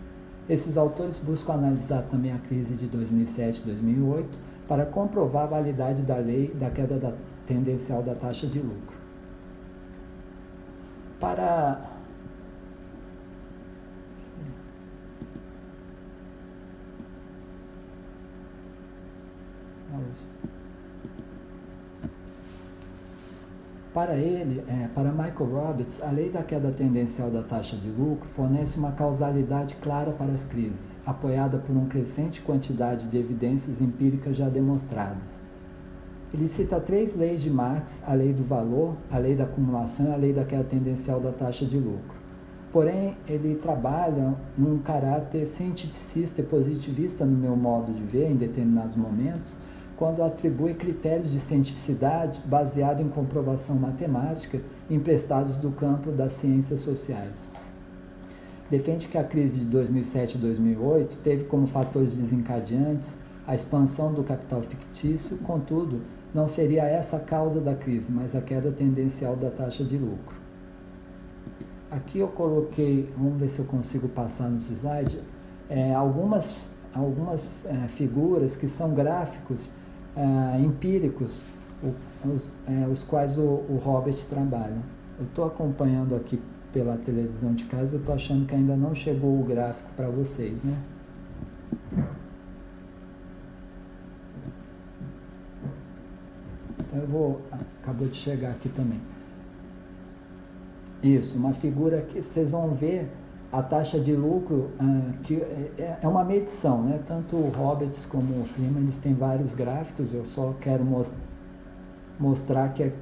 Esses autores buscam analisar também a crise de 2007 e 2008 para comprovar a validade da lei da queda tendencial da taxa de lucro. Para Michael Roberts, a lei da queda tendencial da taxa de lucro fornece uma causalidade clara para as crises, apoiada por uma crescente quantidade de evidências empíricas já demonstradas. Ele cita três leis de Marx, a lei do valor, a lei da acumulação e a lei da queda tendencial da taxa de lucro. porém ele trabalha num caráter cientificista e positivista no meu modo de ver em determinados momentos, quando atribui critérios de cientificidade baseados em comprovação matemática emprestados do campo das ciências sociais. Defende que a crise de 2007 e 2008 teve como fatores desencadeantes a expansão do capital fictício, contudo, não seria essa a causa da crise, mas a queda tendencial da taxa de lucro. Aqui eu coloquei, vamos ver se eu consigo passar nos slides, algumas figuras que são gráficos empíricos, os quais o Robert trabalha. Eu estou acompanhando aqui pela televisão de casa, eu estou achando que ainda não chegou o gráfico para vocês, né? Então acabou de chegar aqui também. Isso, uma figura que vocês vão ver a taxa de lucro, que é uma medição, né? Tanto o Roberts como o Freeman, eles têm vários gráficos, eu só quero mostrar que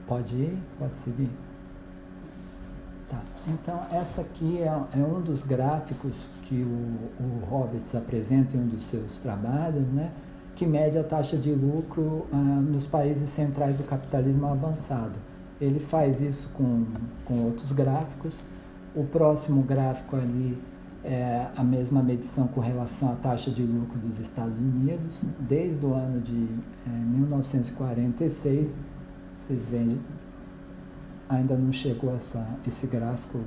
Pode ir? Pode seguir? Tá. Então, essa aqui é um dos gráficos que o Roberts apresenta em um dos seus trabalhos, né, que mede a taxa de lucro nos países centrais do capitalismo avançado. Ele faz isso com outros gráficos. O próximo gráfico ali é a mesma medição com relação à taxa de lucro dos Estados Unidos, desde o ano de 1946. Vocês veem, ainda não chegou esse gráfico,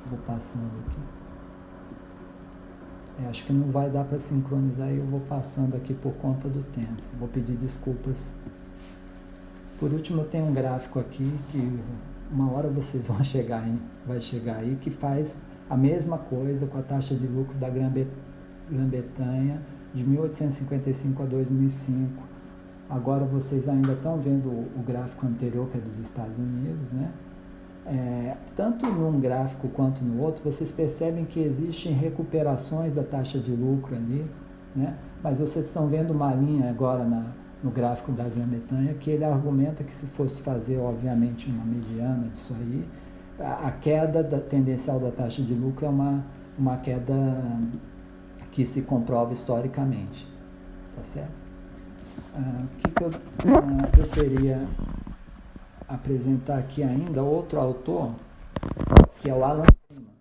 vou passando aqui. Acho que não vai dar para sincronizar e eu vou passando aqui por conta do tempo. Vou pedir desculpas. Por último, tem um gráfico aqui que uma hora vocês vai chegar aí, que faz a mesma coisa com a taxa de lucro da Grã-Bretanha de 1855 a 2005. Agora vocês ainda estão vendo o gráfico anterior, que é dos Estados Unidos, né? Tanto num gráfico quanto no outro, vocês percebem que existem recuperações da taxa de lucro ali, né? Mas vocês estão vendo uma linha agora no gráfico da Grã-Bretanha, que ele argumenta que se fosse fazer, obviamente, uma mediana disso aí, a queda tendencial da taxa de lucro é uma queda que se comprova historicamente, tá certo? O que eu queria apresentar aqui ainda, outro autor, que é o Alan Freeman.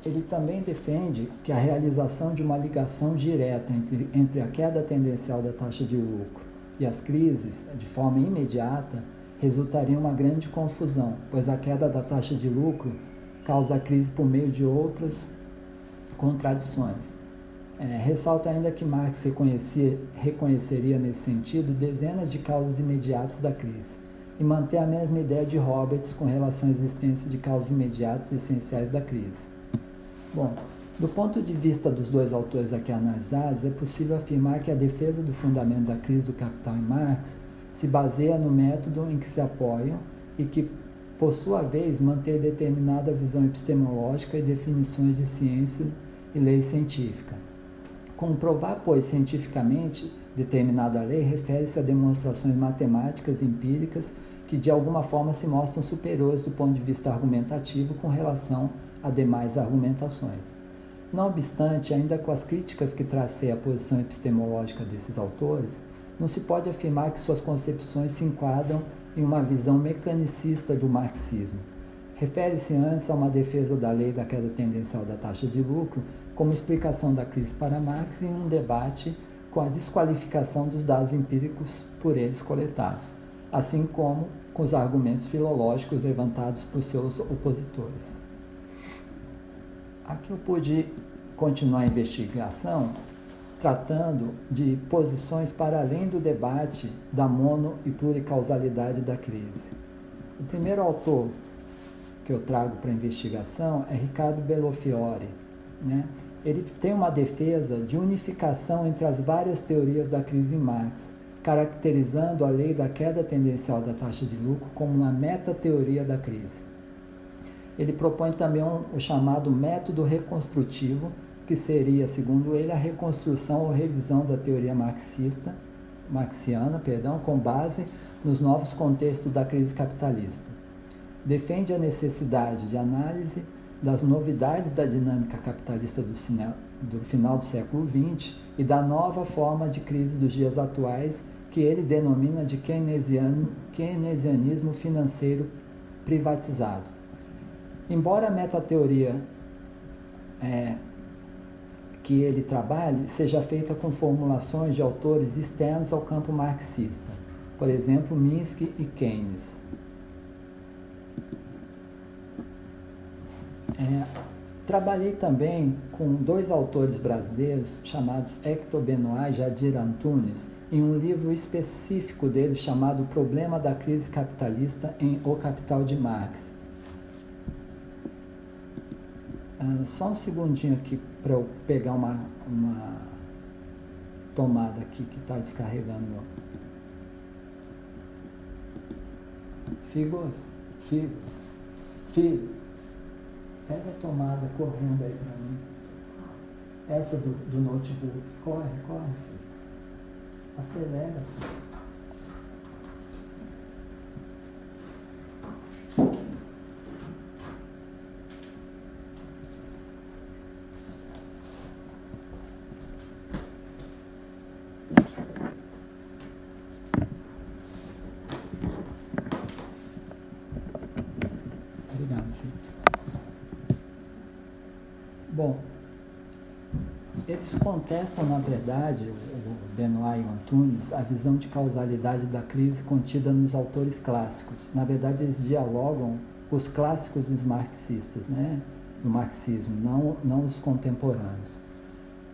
Ele também defende que a realização de uma ligação direta entre a queda tendencial da taxa de lucro e as crises, de forma imediata, resultaria em uma grande confusão, pois a queda da taxa de lucro causa a crise por meio de outras contradições. Ressalta ainda que Marx reconheceria nesse sentido dezenas de causas imediatas da crise e mantém a mesma ideia de Roberts com relação à existência de causas imediatas e essenciais da crise. Bom, do ponto de vista dos dois autores aqui analisados, é possível afirmar que a defesa do fundamento da crise do capital em Marx se baseia no método em que se apoiam e que, por sua vez, mantém determinada visão epistemológica e definições de ciência e lei científica. Comprovar, pois, cientificamente determinada lei refere-se a demonstrações matemáticas empíricas que, de alguma forma, se mostram superiores do ponto de vista argumentativo com relação a demais argumentações. Não obstante, ainda com as críticas que tracei à posição epistemológica desses autores, não se pode afirmar que suas concepções se enquadram em uma visão mecanicista do marxismo. Refere-se antes a uma defesa da lei da queda tendencial da taxa de lucro como explicação da crise para Marx e um debate com a desqualificação dos dados empíricos por eles coletados, assim como com os argumentos filológicos levantados por seus opositores. Aqui eu pude continuar a investigação tratando de posições para além do debate da mono e pluricausalidade da crise. O primeiro autor que eu trago para a investigação é Ricardo Belofiore, né? Ele tem uma defesa de unificação entre as várias teorias da crise em Marx, caracterizando a lei da queda tendencial da taxa de lucro como uma meta-teoria da crise. Ele propõe também o chamado método reconstrutivo, que seria, segundo ele, a reconstrução ou revisão da teoria marxiana, com base nos novos contextos da crise capitalista. Defende a necessidade de análise das novidades da dinâmica capitalista do final do século XX e da nova forma de crise dos dias atuais, que ele denomina de keynesianismo financeiro privatizado. Embora a metateoria que ele trabalhe seja feita com formulações de autores externos ao campo marxista, por exemplo, Minsky e Keynes. Trabalhei também com dois autores brasileiros chamados Hector Benoit e Jadir Antunes em um livro específico deles chamado O Problema da Crise Capitalista em O Capital de Marx. Só um segundinho aqui para eu pegar uma tomada aqui que está descarregando. Filho, pega a tomada correndo aí para mim. Essa do notebook. Corre, filho. Acelera, filho. Obrigado, filho. Bom, eles contestam, na verdade, o Benoit e o Antunes, a visão de causalidade da crise contida nos autores clássicos. Na verdade, eles dialogam com os clássicos dos marxistas, né? Do marxismo, não os contemporâneos.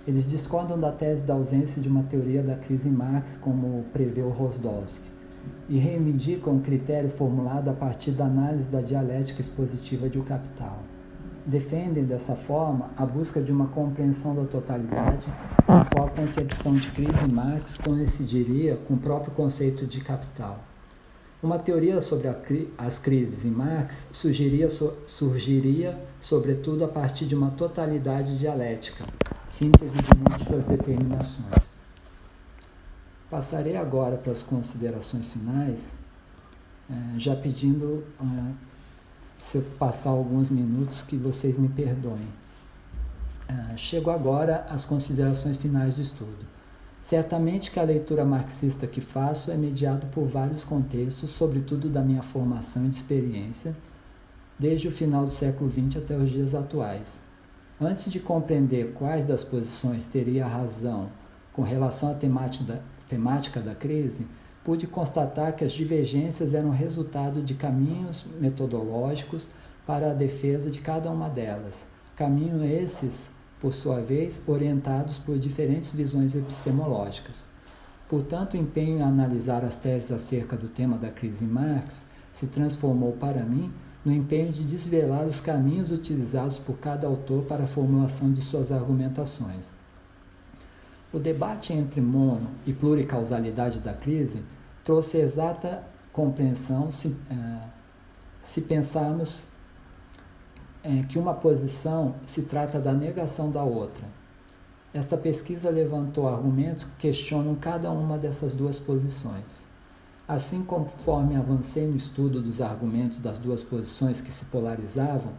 Eles discordam da tese da ausência de uma teoria da crise em Marx, como prevê o Rosdolsky, e reivindicam um critério formulado a partir da análise da dialética expositiva de O Capital. Defendem, dessa forma, a busca de uma compreensão da totalidade, a qual a concepção de crise em Marx coincidiria com o próprio conceito de capital. Uma teoria sobre as crises em Marx surgiria, sobretudo, a partir de uma totalidade dialética, síntese de múltiplas determinações. Passarei agora para as considerações finais, já pedindo, se eu passar alguns minutos, que vocês me perdoem. Chego agora às considerações finais do estudo. Certamente que a leitura marxista que faço é mediada por vários contextos, sobretudo da minha formação e de experiência, desde o final do século XX até os dias atuais. Antes de compreender quais das posições teria razão com relação à temática da crise, pude constatar que as divergências eram resultado de caminhos metodológicos para a defesa de cada uma delas. Caminhos esses, por sua vez, orientados por diferentes visões epistemológicas. Portanto, o empenho em analisar as teses acerca do tema da crise em Marx se transformou para mim no empenho de desvelar os caminhos utilizados por cada autor para a formulação de suas argumentações. O debate entre mono e pluricausalidade da crise trouxe exata compreensão se pensarmos que uma posição se trata da negação da outra. Esta pesquisa levantou argumentos que questionam cada uma dessas duas posições. Assim, conforme avancei no estudo dos argumentos das duas posições que se polarizavam,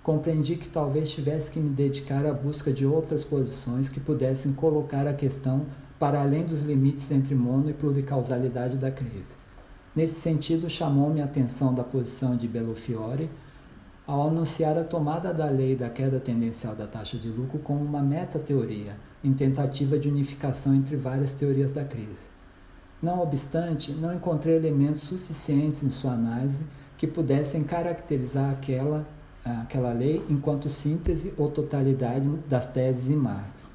compreendi que talvez tivesse que me dedicar à busca de outras posições que pudessem colocar a questão para além dos limites entre mono e pluricausalidade da crise. Nesse sentido, chamou-me a atenção da posição de Belofiore ao anunciar a tomada da lei da queda tendencial da taxa de lucro como uma meta-teoria, em tentativa de unificação entre várias teorias da crise. Não obstante, não encontrei elementos suficientes em sua análise que pudessem caracterizar aquela lei enquanto síntese ou totalidade das teses em Marx.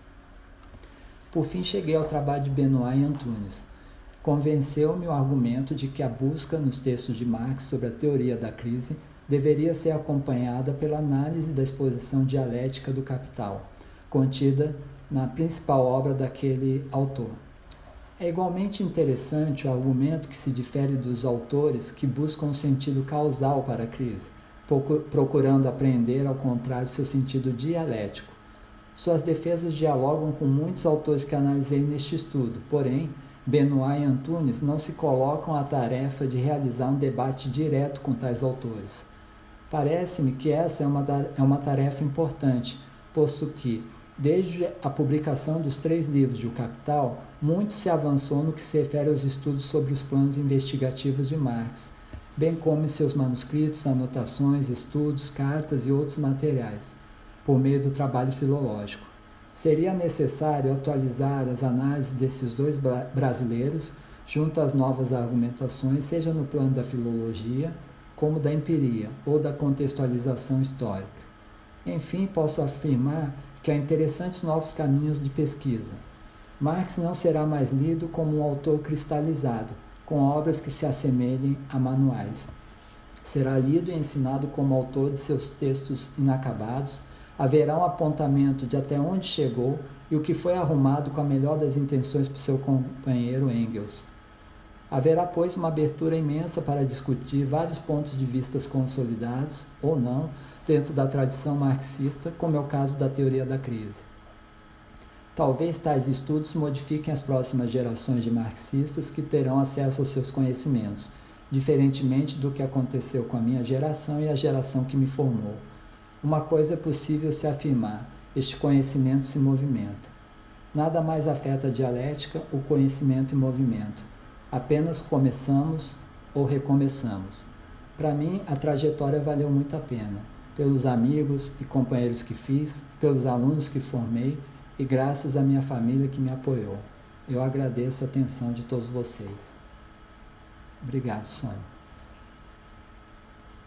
Por fim, cheguei ao trabalho de Benoit e Antunes. Convenceu-me o argumento de que a busca nos textos de Marx sobre a teoria da crise deveria ser acompanhada pela análise da exposição dialética do Capital, contida na principal obra daquele autor. É igualmente interessante o argumento que se difere dos autores que buscam um sentido causal para a crise, procurando apreender, ao contrário, seu sentido dialético. Suas defesas dialogam com muitos autores que analisei neste estudo, porém, Benoit e Antunes não se colocam à tarefa de realizar um debate direto com tais autores. Parece-me que essa é uma tarefa importante, posto que, desde a publicação dos 3 livros de O Capital, muito se avançou no que se refere aos estudos sobre os planos investigativos de Marx, bem como em seus manuscritos, anotações, estudos, cartas e outros materiais, por meio do trabalho filológico. Seria necessário atualizar as análises desses 2 brasileiros, junto às novas argumentações, seja no plano da filologia, como da empiria, ou da contextualização histórica. Enfim, posso afirmar que há interessantes novos caminhos de pesquisa. Marx não será mais lido como um autor cristalizado, com obras que se assemelhem a manuais. Será lido e ensinado como autor de seus textos inacabados, haverá um apontamento de até onde chegou e o que foi arrumado com a melhor das intenções por seu companheiro Engels. Haverá, pois, uma abertura imensa para discutir vários pontos de vista consolidados, ou não, dentro da tradição marxista, como é o caso da teoria da crise. Talvez tais estudos modifiquem as próximas gerações de marxistas que terão acesso aos seus conhecimentos, diferentemente do que aconteceu com a minha geração e a geração que me formou. Uma coisa é possível se afirmar: este conhecimento se movimenta. Nada mais afeta a dialética, o conhecimento em movimento. Apenas começamos ou recomeçamos. Para mim, a trajetória valeu muito a pena, pelos amigos e companheiros que fiz, pelos alunos que formei e graças à minha família que me apoiou. Eu agradeço a atenção de todos vocês. Obrigado, Sônia.